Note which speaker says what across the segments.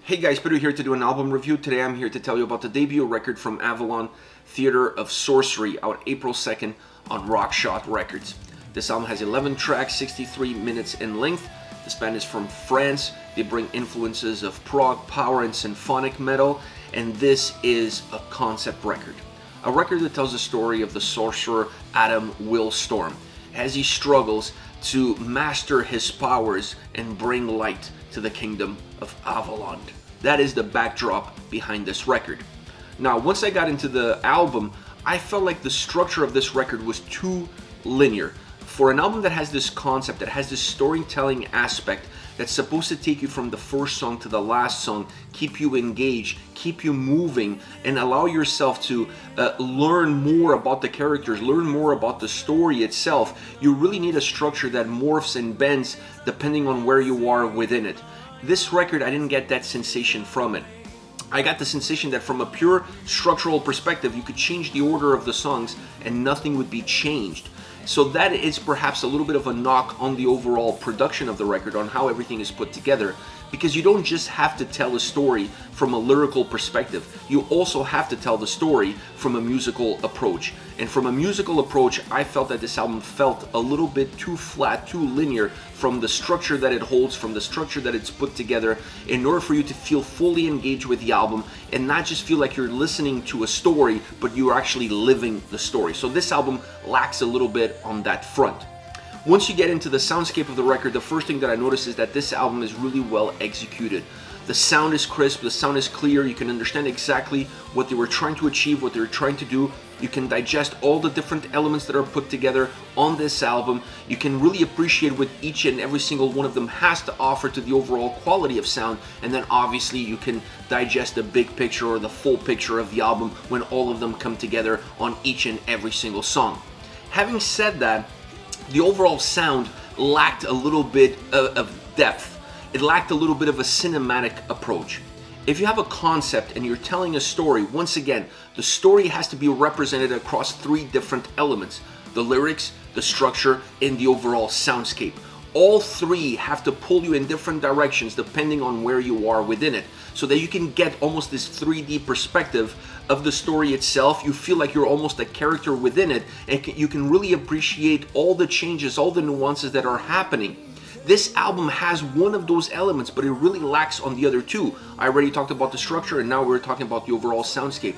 Speaker 1: Hey guys, Peter here to do an album review. Today I'm here to tell you about the debut record from Avaland, Theater of Sorcery, out April 2nd on Rockshot Records. This album has 11 tracks, 63 minutes in length. This band is from France. They bring influences of prog, power, and symphonic metal, and this is a concept record. A record that tells the story of the sorcerer Adam Willstorm as he struggles to master his powers and bring light to the kingdom of Avaland. That is the backdrop behind this record. Now, once I got into the album, I felt like the structure of this record was too linear. For an album that has this concept, that has this storytelling aspect, that's supposed to take you from the first song to the last song, keep you engaged, keep you moving, and allow yourself to learn more about the characters, learn more about the story itself, you really need a structure that morphs and bends depending on where you are within it. This record, I didn't get that sensation from it. I got the sensation that from a pure structural perspective, you could change the order of the songs and nothing would be changed. So that is perhaps a little bit of a knock on the overall production of the record, on how everything is put together, because you don't just have to tell a story from a lyrical perspective, you also have to tell the story from a musical approach. And from a musical approach, I felt that this album felt a little bit too flat, too linear from the structure that it holds, from the structure that it's put together, in order for you to feel fully engaged with the album and not just feel like you're listening to a story, but you're actually living the story. So this album lacks a little bit on that front. Once you get into the soundscape of the record, the first thing that I notice is that this album is really well executed. The sound is crisp, the sound is clear, you can understand exactly what they were trying to achieve, what they were trying to do. You can digest all the different elements that are put together on this album. You can really appreciate what each and every single one of them has to offer to the overall quality of sound, and then obviously you can digest the big picture or the full picture of the album when all of them come together on each and every single song. Having said that, the overall sound lacked a little bit of depth. It lacked a little bit of a cinematic approach. If you have a concept and you're telling a story, once again, the story has to be represented across three different elements: the lyrics, the structure, and the overall soundscape. All three have to pull you in different directions depending on where you are within it, so that you can get almost this 3D perspective of the story itself. You feel like you're almost a character within it, and you can really appreciate all the changes, all the nuances that are happening. This album has one of those elements, but it really lacks on the other two. I already talked about the structure, and now we're talking about the overall soundscape.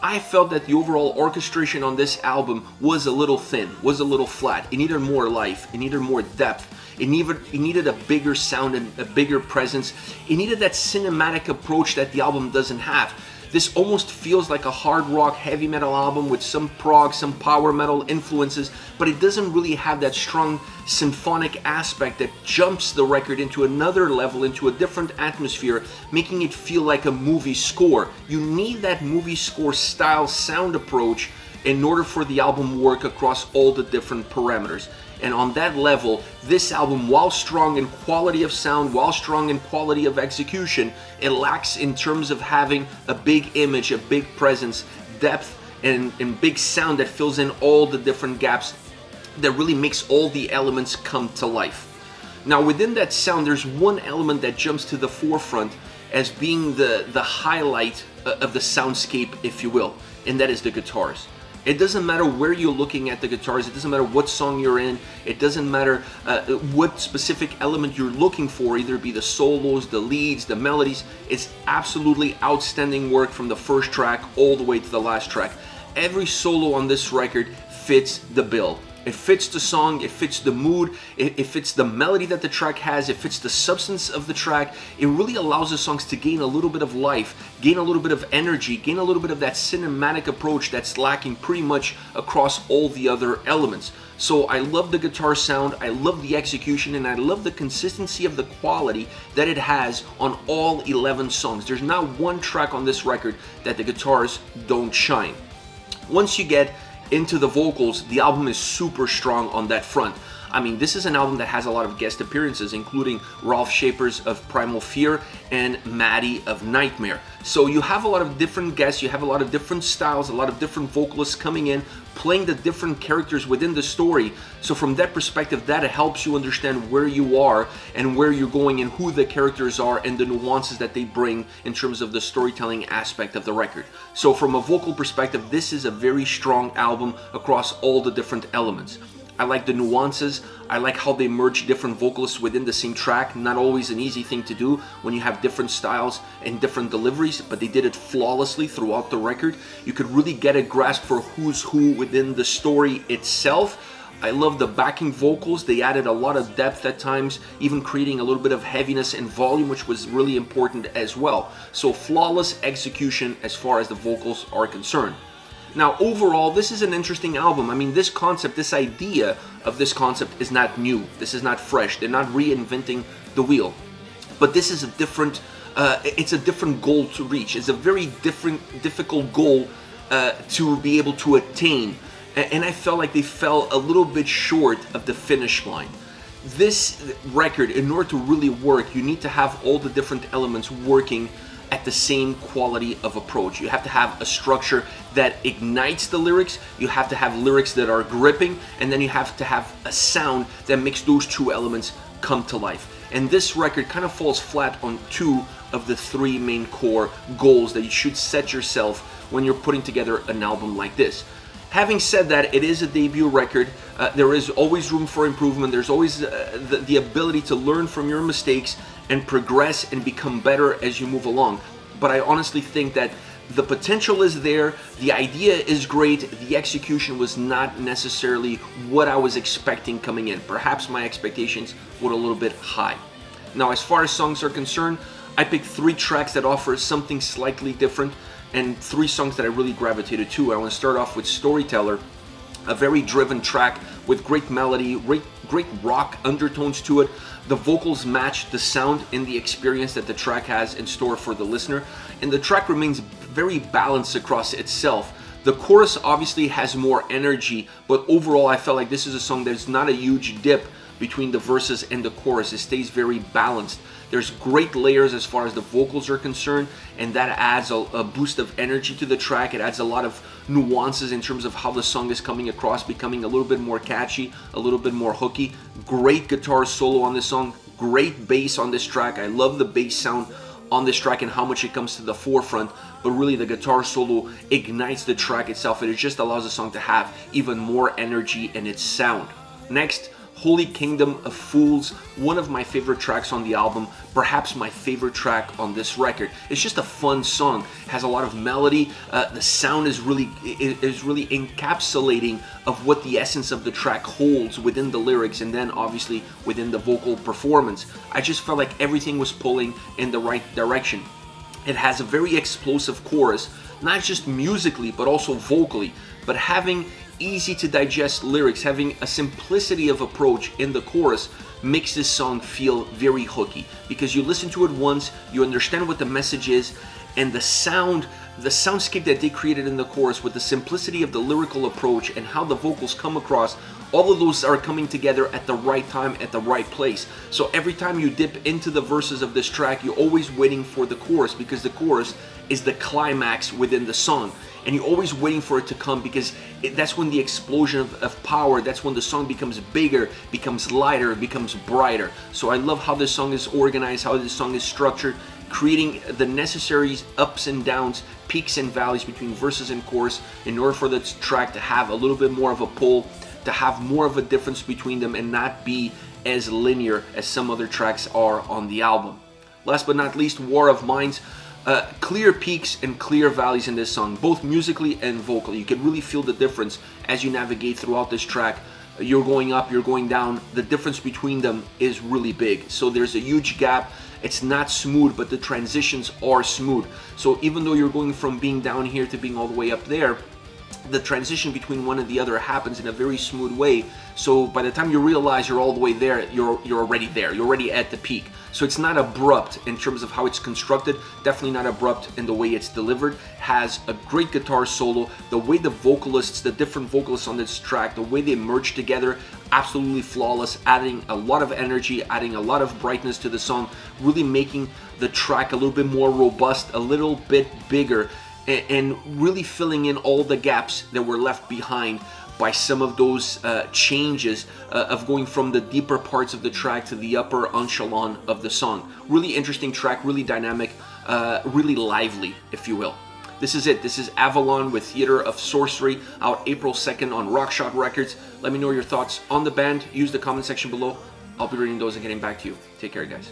Speaker 1: I felt that the overall orchestration on this album was a little thin, was a little flat. It needed more life, it needed more depth. It needed a bigger sound and a bigger presence. It needed that cinematic approach that the album doesn't have. This almost feels like a hard rock, heavy metal album with some prog, some power metal influences, but it doesn't really have that strong symphonic aspect that jumps the record into another level, into a different atmosphere, making it feel like a movie score. You need that movie score style sound approach in order for the album to work across all the different parameters. And on that level, this album, while strong in quality of sound, while strong in quality of execution, it lacks in terms of having a big image, a big presence, depth, and big sound that fills in all the different gaps, that really makes all the elements come to life. Now, within that sound, there's one element that jumps to the forefront as being the highlight of the soundscape, if you will, and that is the guitars. It doesn't matter where you're looking at the guitars, it doesn't matter what song you're in, it doesn't matter what specific element you're looking for, either it be the solos, the leads, the melodies. It's absolutely outstanding work from the first track all the way to the last track. Every solo on this record fits the bill. It fits the song, it fits the mood, it fits the melody that the track has, it fits the substance of the track. It really allows the songs to gain a little bit of life, gain a little bit of energy, gain a little bit of that cinematic approach that's lacking pretty much across all the other elements. So I love the guitar sound, I love the execution, and I love the consistency of the quality that it has on all 11 songs. There's not one track on this record that the guitars don't shine. Once you get into the vocals, the album is super strong on that front. I mean, this is an album that has a lot of guest appearances, including Ralph Shapers of Primal Fear and Maddie of Nightmare. So you have a lot of different guests, you have a lot of different styles, a lot of different vocalists coming in, playing the different characters within the story. So from that perspective, that helps you understand where you are and where you're going and who the characters are and the nuances that they bring in terms of the storytelling aspect of the record. So from a vocal perspective, this is a very strong album across all the different elements. I like the nuances. I like how they merge different vocalists within the same track. Not always an easy thing to do when you have different styles and different deliveries, but they did it flawlessly throughout the record. You could really get a grasp for who's who within the story itself. I love the backing vocals. They added a lot of depth at times, even creating a little bit of heaviness and volume, which was really important as well. So flawless execution as far as the vocals are concerned. Now, overall, this is an interesting album. I mean, this concept, this idea of this concept is not new. This is not fresh. They're not reinventing the wheel. But this is a different, it's a different goal to reach. It's a very difficult goal to be able to attain. And I felt like they fell a little bit short of the finish line. This record, in order to really work, you need to have all the different elements working at the same quality of approach. You have to have a structure that ignites the lyrics, you have to have lyrics that are gripping, and then you have to have a sound that makes those two elements come to life. And this record kind of falls flat on two of the three main core goals that you should set yourself when you're putting together an album like this. Having said that, it is a debut record. There is always room for improvement. There's always the ability to learn from your mistakes and progress and become better as you move along. But I honestly think that the potential is there, the idea is great, the execution was not necessarily what I was expecting coming in. Perhaps my expectations were a little bit high. Now, as far as songs are concerned, I picked 3 tracks that offer something slightly different and 3 songs that I really gravitated to. I want to start off with Storyteller, a very driven track with great melody, great rock undertones to it. The vocals match the sound and the experience that the track has in store for the listener, and the track remains very balanced across itself. The chorus obviously has more energy, but overall I felt like this is a song that's not a huge dip between the verses and the chorus. It stays very balanced. There's great layers as far as the vocals are concerned, and that adds a boost of energy to the track. It adds a lot of nuances in terms of how the song is coming across, becoming a little bit more catchy, a little bit more hooky. Great guitar solo on this song, great bass on this track. I love the bass sound on this track and how much it comes to the forefront, but really the guitar solo ignites the track itself, and it just allows the song to have even more energy in its sound. Next, Holy Kingdom of Fools, one of my favorite tracks on the album, perhaps my favorite track on this record. It's just a fun song, has a lot of melody, the sound is really encapsulating of what the essence of the track holds within the lyrics and then obviously within the vocal performance. I just felt like everything was pulling in the right direction. It has a very explosive chorus, not just musically but also vocally, but having easy to digest lyrics, having a simplicity of approach in the chorus makes this song feel very hooky, because you listen to it once, you understand what the message is, and the soundscape that they created in the chorus with the simplicity of the lyrical approach and how the vocals come across, all of those are coming together at the right time, at the right place. So every time you dip into the verses of this track, you're always waiting for the chorus, because the chorus is the climax within the song. And you're always waiting for it to come, because that's when the explosion of power, that's when the song becomes bigger, becomes lighter, becomes brighter. So I love how this song is organized, how this song is structured, creating the necessary ups and downs, peaks and valleys between verses and chorus in order for the track to have a little bit more of a pull, to have more of a difference between them and not be as linear as some other tracks are on the album. Last but not least, War of Minds. Clear peaks and clear valleys in this song, both musically and vocally. You can really feel the difference as you navigate throughout this track. You're going up, you're going down. The difference between them is really big. So there's a huge gap. It's not smooth, but the transitions are smooth. So even though you're going from being down here to being all the way up there, the transition between one and the other happens in a very smooth way. So by the time you realize you're all the way there, you're already there. You're already at the peak. So it's not abrupt in terms of how it's constructed. Definitely not abrupt in the way it's delivered. Has a great guitar solo. The way the vocalists, the different vocalists on this track, the way they merge together, absolutely flawless. Adding a lot of energy, adding a lot of brightness to the song, really making the track a little bit more robust, a little bit bigger, and really filling in all the gaps that were left behind by some of those changes of going from the deeper parts of the track to the upper echelon of the song. Really interesting track, really dynamic, really lively, if you will. This is it. This is Avaland with Theater of Sorcery, out April 2nd on Rockshot Records. Let me know your thoughts on the band. Use the comment section below. I'll be reading those and getting back to you. Take care, guys.